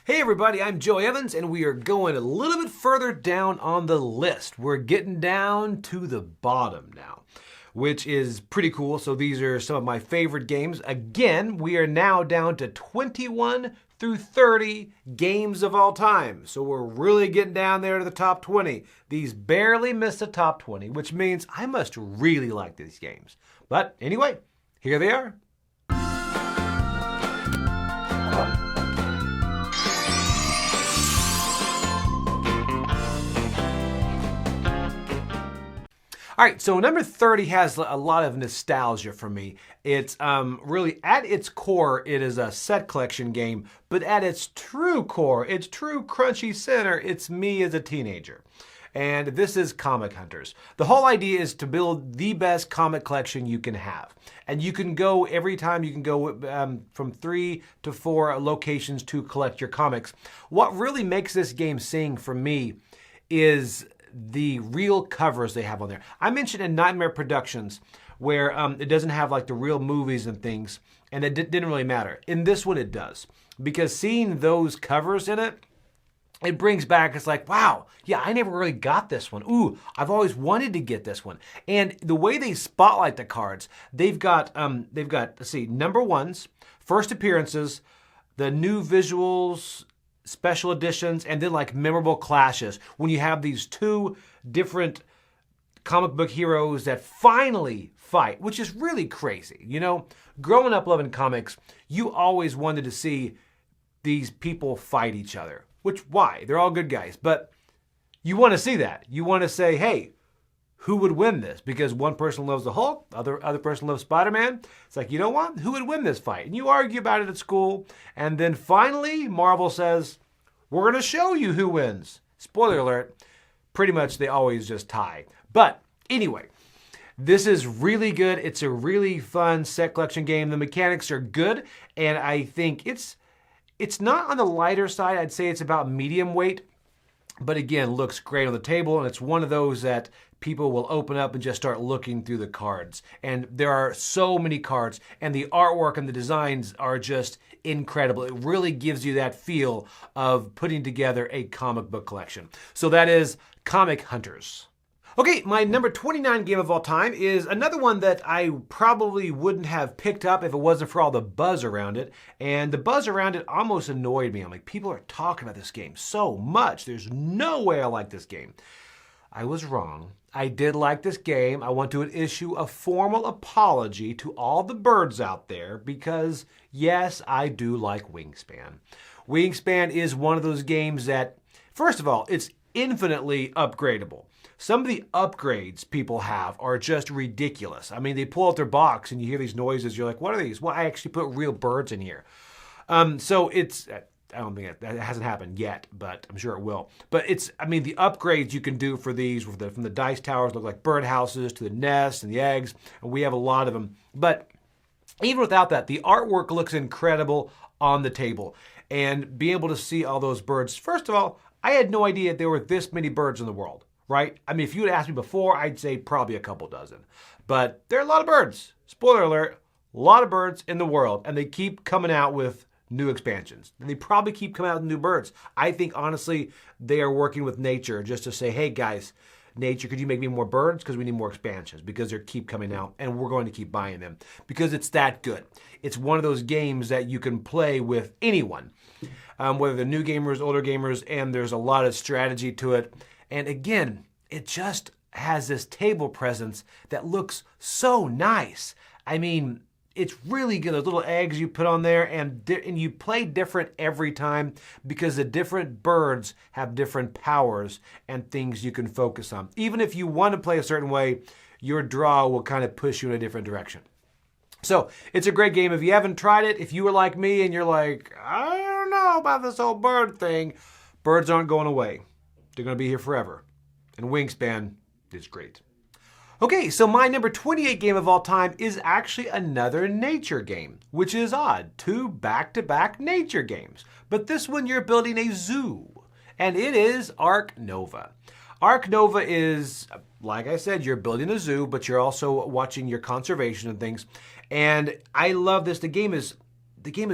Hey everybody, I'm Joe Evans, and we are going a little bit further down on the list. We're getting down to the bottom now, which is pretty cool. So these are some of my favorite games. Again, we are now down to 21 through 30 games of all time. So we're really getting down there to the top 20. These barely miss the top 20, which means I must really like these games. But anyway, here they are. All right, so number 30 has a lot of nostalgia for me. It's really, at its core, it is a set collection game, but at its true core, its true crunchy center, it's me as a teenager. And this is Comic Hunters. The whole idea is to build the best comic collection you can have. And you can go, every time you can go from 3 to 4 locations to collect your comics. What really makes this game sing for me is the real covers they have on there. I mentioned in Nightmare Productions where it doesn't have like the real movies and things, and it didn't really matter. In this one it does, because seeing those covers in it, it brings back, it's like, wow, yeah, I never really got this one. Ooh, I've always wanted to get this one. And the way they spotlight the cards, they've got let's see, number ones, first appearances, the new visuals, special editions, and then like memorable clashes when you have these two different comic book heroes that finally fight, which is really crazy. You know, growing up loving comics, you always wanted to see these people fight each other, which why? They're all good guys, but you want to see that. You want to say, hey, who would win this? Because one person loves the Hulk, other person loves Spider-Man. It's like, you know what? Who would win this fight? And you argue about it at school. And then finally, Marvel says, we're going to show you who wins. Spoiler alert, pretty much they always just tie. But anyway, this is really good. It's a really fun set collection game. The mechanics are good. And I think it's not on the lighter side. I'd say it's about medium weight. But again, looks great on the table, and it's one of those that people will open up and just start looking through the cards. And there are so many cards, and the artwork and the designs are just incredible. It really gives you that feel of putting together a comic book collection. So that is Comic Hunters. Okay, my number 29 game of all time is another one that I probably wouldn't have picked up if it wasn't for all the buzz around it. And the buzz around it almost annoyed me. I'm like, people are talking about this game so much. There's no way I like this game. I was wrong. I did like this game. I want to issue a formal apology to all the birds out there because, yes, I do like Wingspan. Wingspan is one of those games that, first of all, it's infinitely upgradable. Some of the upgrades people have are just ridiculous. I mean, they pull out their box and you hear these noises. You're like, what are these? Well, I actually put real birds in here. So it's, I don't think that hasn't happened yet, but I'm sure it will. But it's, I mean, the upgrades you can do for these, from the dice towers look like bird houses to the nests and the eggs, and we have a lot of them. But even without that, the artwork looks incredible on the table. And being able to see all those birds, first of all, I had no idea there were this many birds in the world. Right? I mean, if you had asked me before, I'd say probably a couple dozen. But there are a lot of birds. Spoiler alert, a lot of birds in the world. And they keep coming out with new expansions. And they probably keep coming out with new birds. I think, honestly, they are working with nature just to say, hey, guys, nature, could you make me more birds? Because we need more expansions. Because they keep coming out. And we're going to keep buying them. Because it's that good. It's one of those games that you can play with anyone. Whether they're new gamers, older gamers. And there's a lot of strategy to it. And again, it just has this table presence that looks so nice. I mean, it's really good. Those little eggs you put on there, and you play different every time because the different birds have different powers and things you can focus on. Even if you want to play a certain way, your draw will kind of push you in a different direction. So it's a great game. If you haven't tried it, if you were like me and you're like, I don't know about this whole bird thing, birds aren't going away. They're going to be here forever. And Wingspan is great. Okay, so my number 28 game of all time is actually another nature game, which is odd. 2 back-to-back nature games. But this one you're building a zoo, and it is Ark Nova. Ark Nova is, like I said, you're building a zoo, but you're also watching your conservation and things. And I love this. The game is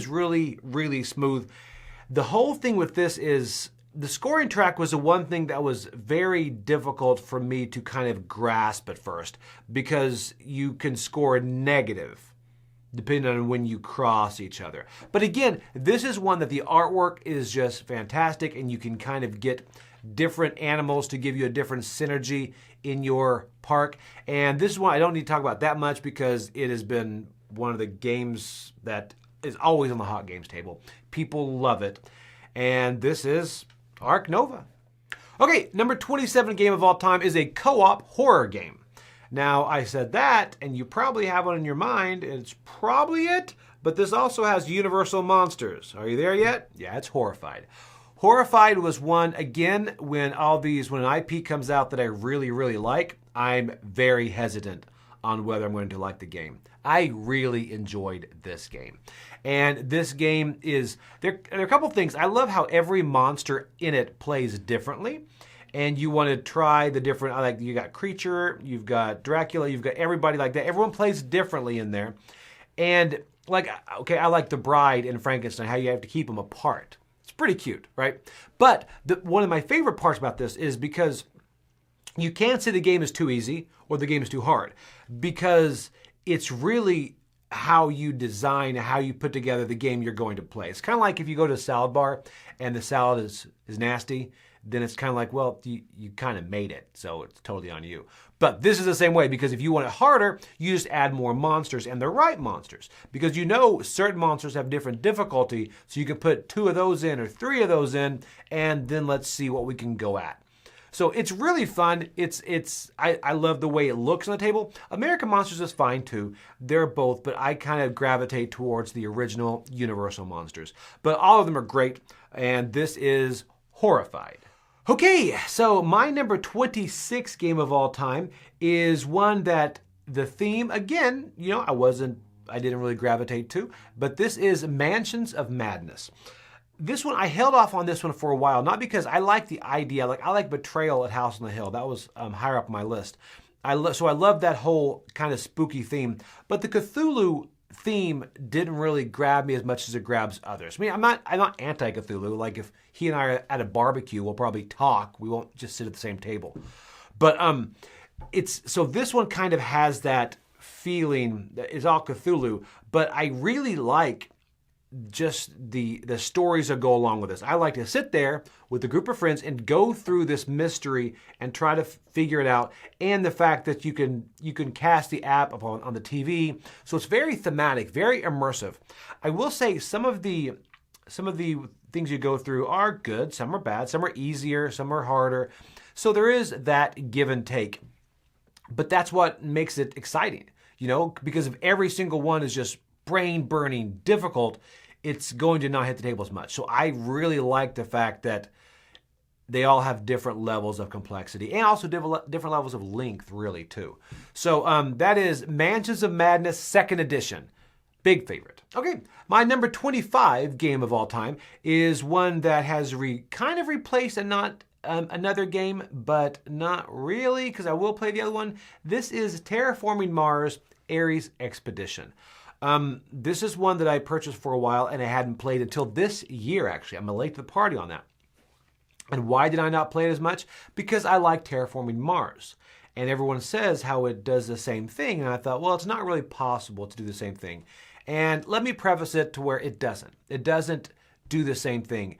really, really smooth. The whole thing with this is the scoring track was the one thing that was very difficult for me to kind of grasp at first, because you can score negative depending on when you cross each other. But again, this is one that the artwork is just fantastic, and you can kind of get different animals to give you a different synergy in your park. And this is one I don't need to talk about that much because it has been one of the games that is always on the hot games table. People love it. And this is Ark Nova. Okay, number 27 game of all time is a co-op horror game. Now, I said that, and you probably have one in your mind, and it's probably it, but this also has Universal Monsters. Are you there yet? Yeah, it's Horrified. Horrified was one, again, when an IP comes out that I really, really like, I'm very hesitant on whether I'm going to like the game. I really enjoyed this game. And this game is, there are a couple things. I love how every monster in it plays differently. And you want to try the different, like you got Creature, you've got Dracula, you've got everybody like that. Everyone plays differently in there. And like, okay, I like the Bride and Frankenstein, how you have to keep them apart. It's pretty cute, right? But one of my favorite parts about this is because you can't say the game is too easy or the game is too hard, because it's really how you design, how you put together the game you're going to play. It's kind of like if you go to a salad bar and the salad is nasty, then it's kind of like, well, you kind of made it, so it's totally on you. But this is the same way, because if you want it harder, you just add more monsters, and the right monsters. Because you know certain monsters have different difficulty, so you can put 2 of those in or 3 of those in, and then let's see what we can go at. So it's really fun. I love the way it looks on the table. American Monsters is fine too. They're both, but I kind of gravitate towards the original Universal Monsters. But all of them are great, and this is Horrified. Okay, so my number 26 game of all time is one that the theme, again, you know, I didn't really gravitate to, but this is Mansions of Madness. This one, I held off on this one for a while, not because I like the idea, I like Betrayal at House on the Hill. That was higher up on my list. So I love that whole kind of spooky theme, but the Cthulhu theme didn't really grab me as much as it grabs others. I mean, I'm not anti-Cthulhu. Like if he and I are at a barbecue, we'll probably talk. We won't just sit at the same table. But so this one kind of has that feeling that is all Cthulhu, but I really like just the stories that go along with this. I like to sit there with a group of friends and go through this mystery and try to figure it out. And the fact that you can cast the app on the TV, so it's very thematic, very immersive. I will say some of the things you go through are good, some are bad, some are easier, some are harder. So there is that give and take. But that's what makes it exciting, you know, because if every single one is just brain-burning difficult, it's going to not hit the table as much. So I really like the fact that they all have different levels of complexity and also different levels of length, really, too. So that is Mansions of Madness 2nd Edition. Big favorite. Okay, my number 25 game of all time is one that has kind of replaced another game, but not really, because I will play the other one. This is Terraforming Mars Ares Expedition. This is one that I purchased for a while and I hadn't played until this year, actually. I'm late to the party on that. And why did I not play it as much? Because I like Terraforming Mars. And everyone says how it does the same thing. And I thought, well, it's not really possible to do the same thing. And let me preface it to where it doesn't. It doesn't do the same thing.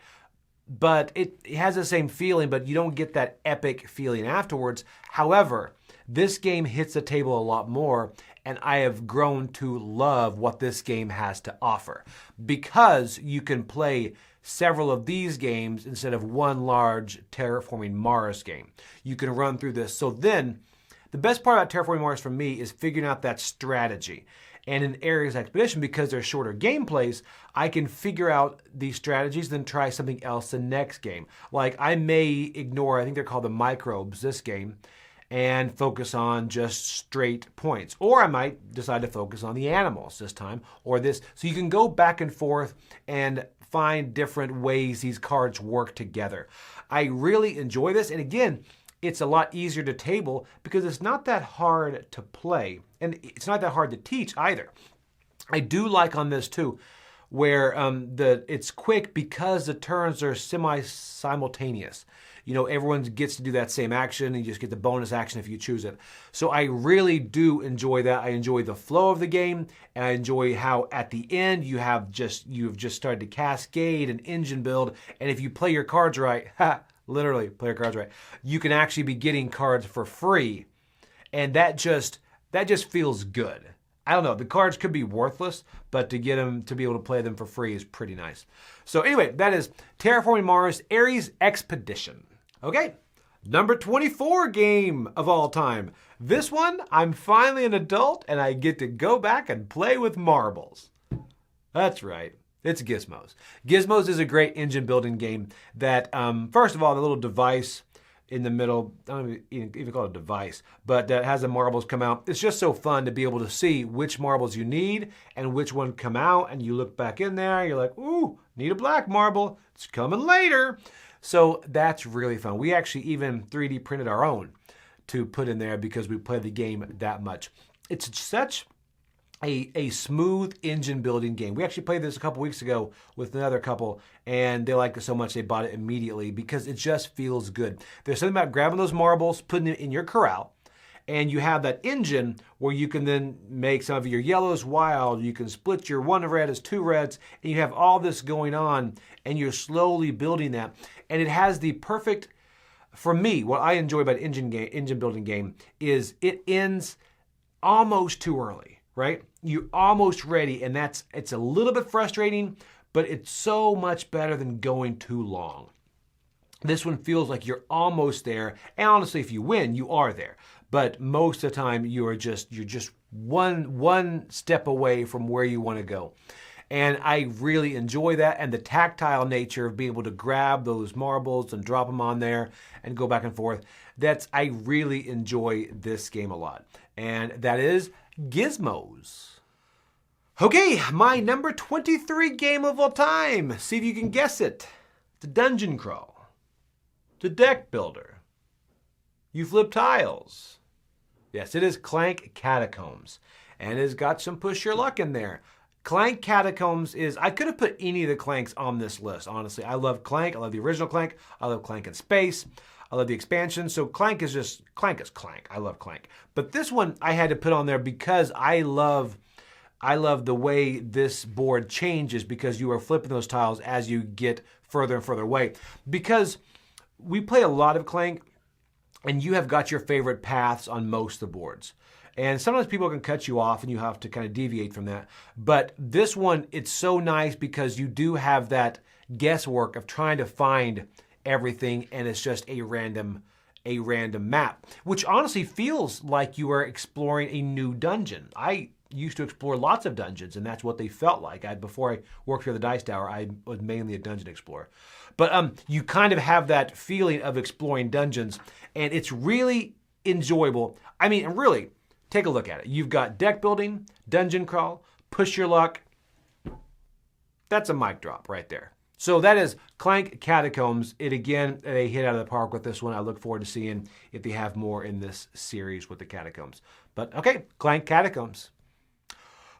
But it has the same feeling, but you don't get that epic feeling afterwards. However, this game hits the table a lot more, and I have grown to love what this game has to offer, because you can play several of these games instead of one large Terraforming Mars game. You can run through this. So then, the best part about Terraforming Mars for me is figuring out that strategy. And in Ares Expedition, because they're shorter gameplays, I can figure out these strategies, then try something else the next game. Like I may ignore, I think they're called the microbes this game, and focus on just straight points. Or I might decide to focus on the animals this time, or this. So you can go back and forth and find different ways these cards work together. I really enjoy this, and again, it's a lot easier to table because it's not that hard to play, and it's not that hard to teach either. I do like on this too, where it's quick because the turns are simultaneous. You know, everyone gets to do that same action, and you just get the bonus action if you choose it. So I really do enjoy that. I enjoy the flow of the game, and I enjoy how at the end you've just started to cascade an engine build, and if you play your cards right, literally play your cards right, you can actually be getting cards for free, and that just feels good. I don't know, the cards could be worthless, but to get them, to be able to play them for free is pretty nice. So anyway, that is Terraforming Mars Ares Expedition. Okay, number 24 game of all time. This one, I'm finally an adult and I get to go back and play with marbles. That's right, it's Gizmos. Gizmos is a great engine building game that, first of all, the little device in the middle, I don't even call it a device, but that has the marbles come out. It's just so fun to be able to see which marbles you need and which one come out, and you look back in there, you're like, ooh, need a black marble, it's coming later. So that's really fun. We actually even 3D printed our own to put in there because we play the game that much. It's such a smooth engine building game. We actually played this a couple weeks ago with another couple, and they liked it so much they bought it immediately because it just feels good. There's something about grabbing those marbles, putting it in your corral, and you have that engine where you can then make some of your yellows wild, you can split your one red as two reds, and you have all this going on, and you're slowly building that. And it has the perfect, for me, what I enjoy about engine building game is it ends almost too early, right? You're almost ready, and it's a little bit frustrating, but it's so much better than going too long. This one feels like you're almost there, and honestly, if you win, you are there. But most of the time, you're just one step away from where you want to go. And I really enjoy that, and the tactile nature of being able to grab those marbles and drop them on there and go back and forth. I really enjoy this game a lot. And that is Gizmos. Okay, my number 23 game of all time. See if you can guess it. It's a dungeon crawl. It's a deck builder. You flip tiles. Yes, it is Clank Catacombs. And it's got some push your luck in there. Clank Catacombs is, I could have put any of the Clanks on this list, honestly. I love Clank. I love the original Clank. I love Clank in Space. I love the expansion. So Clank is Clank. I love Clank. But this one I had to put on there because I love the way this board changes because you are flipping those tiles as you get further and further away. Because we play a lot of Clank, and you have got your favorite paths on most of the boards. And sometimes people can cut you off and you have to kind of deviate from that. But this one, it's so nice because you do have that guesswork of trying to find everything, and it's just a random map, which honestly feels like you are exploring a new dungeon. I used to explore lots of dungeons, and that's what they felt like. Before I worked for the Dice Tower, I was mainly a dungeon explorer. But you kind of have that feeling of exploring dungeons, and it's really enjoyable. I mean, really, take a look at it. You've got deck building, dungeon crawl, push your luck. That's a mic drop right there. So that is Clank Catacombs. They hit out of the park with this one. I look forward to seeing if they have more in this series with the Catacombs. But okay, Clank Catacombs.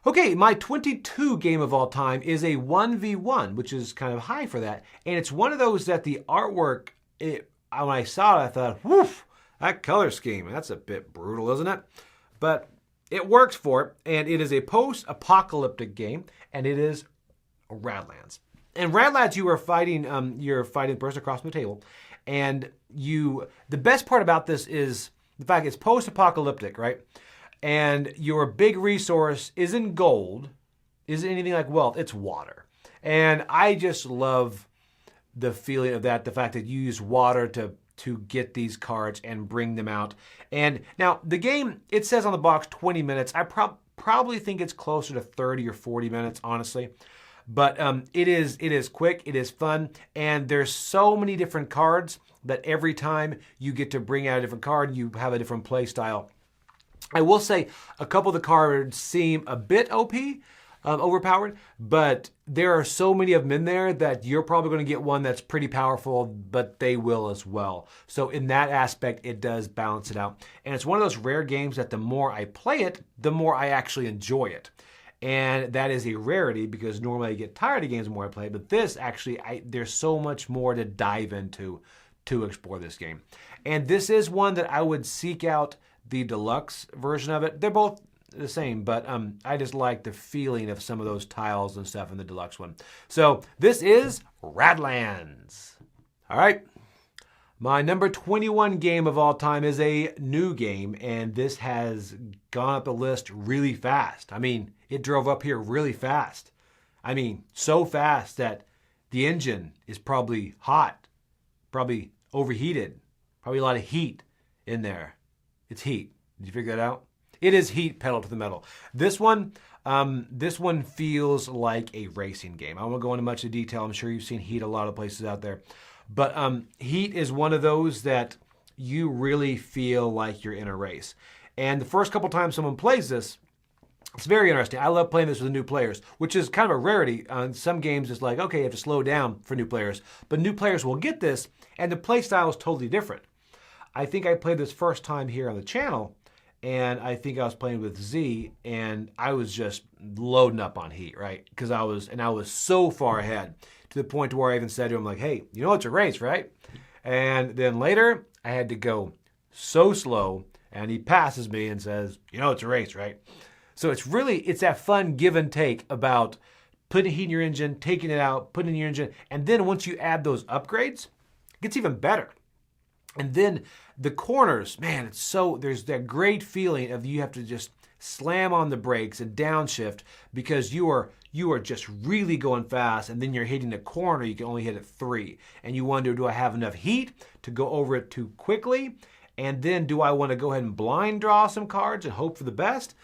Okay, my 22 game of all time is a 1v1, which is kind of high for that. And it's one of those that the artwork, when I saw it, I thought, woof, that color scheme, that's a bit brutal, isn't it? But it works for it, and it is a post-apocalyptic game, and it is Radlands. In Radlands, you are fighting, the person across the table, and the best part about this is the fact it's post-apocalyptic, right? And your big resource isn't gold, isn't anything like wealth, it's water. And I just love the feeling of that, the fact that you use water to get these cards and bring them out. And now the game, it says on the box 20 minutes. I probably think it's closer to 30 or 40 minutes, honestly. But it is quick, it is fun, and there's so many different cards that every time you get to bring out a different card, you have a different play style. I will say a couple of the cards seem a bit OP, overpowered, but there are so many of them in there that you're probably going to get one that's pretty powerful, but they will as well. So in that aspect, it does balance it out. And it's one of those rare games that the more I play it, the more I actually enjoy it. And that is a rarity because normally I get tired of games the more I play, but this actually, there's so much more to dive into to explore this game. And this is one that I would seek out the deluxe version of it. They're both the same, but I just like the feeling of some of those tiles and stuff in the deluxe one. So this is Radlands. All right. My number 21 game of all time is a new game, and this has gone up the list really fast. I mean, it drove up here really fast. I mean, so fast that the engine is probably hot, probably overheated, probably a lot of heat in there. It's heat. Did you figure that out? It is heat, pedal to the metal. This one feels like a racing game. I won't go into much detail. I'm sure you've seen Heat a lot of places out there. But Heat is one of those that you really feel like you're in a race. And the first couple times someone plays this, it's very interesting. I love playing this with new players, which is kind of a rarity. On some games, it's like, okay, you have to slow down for new players. But new players will get this, and the play style is totally different. I think I played this first time here on the channel, and I think I was playing with Z, and I was just loading up on Heat, right? Because I was so far ahead to the point where I even said to him, like, hey, you know it's a race, right? And then later, I had to go so slow, and he passes me and says, you know it's a race, right? So it's that fun give and take about putting heat in your engine, taking it out, putting it in your engine, and then once you add those upgrades, it gets even better. And then the corners, man, there's that great feeling of you have to just slam on the brakes and downshift because you are just really going fast, and then you're hitting the corner, you can only hit it 3. And you wonder, do I have enough heat to go over it too quickly? And then do I want to go ahead and blind draw some cards and hope for the best?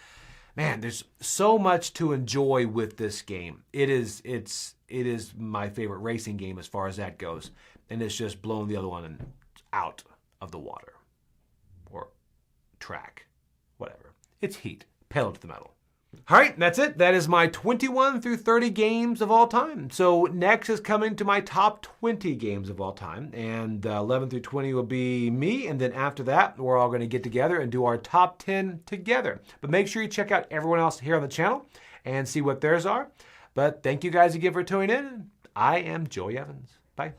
Man, there's so much to enjoy with this game. It is my favorite racing game as far as that goes. And it's just blown the other one out of the water. Or track. Whatever. It's Heat. Pedal to the metal. All right, that's it. That is my 21 through 30 games of all time. So next is coming to my top 20 games of all time. And 11 through 20 will be me. And then after that, we're all going to get together and do our top 10 together. But make sure you check out everyone else here on the channel and see what theirs are. But thank you guys again for tuning in. I am Joey Evans. Bye.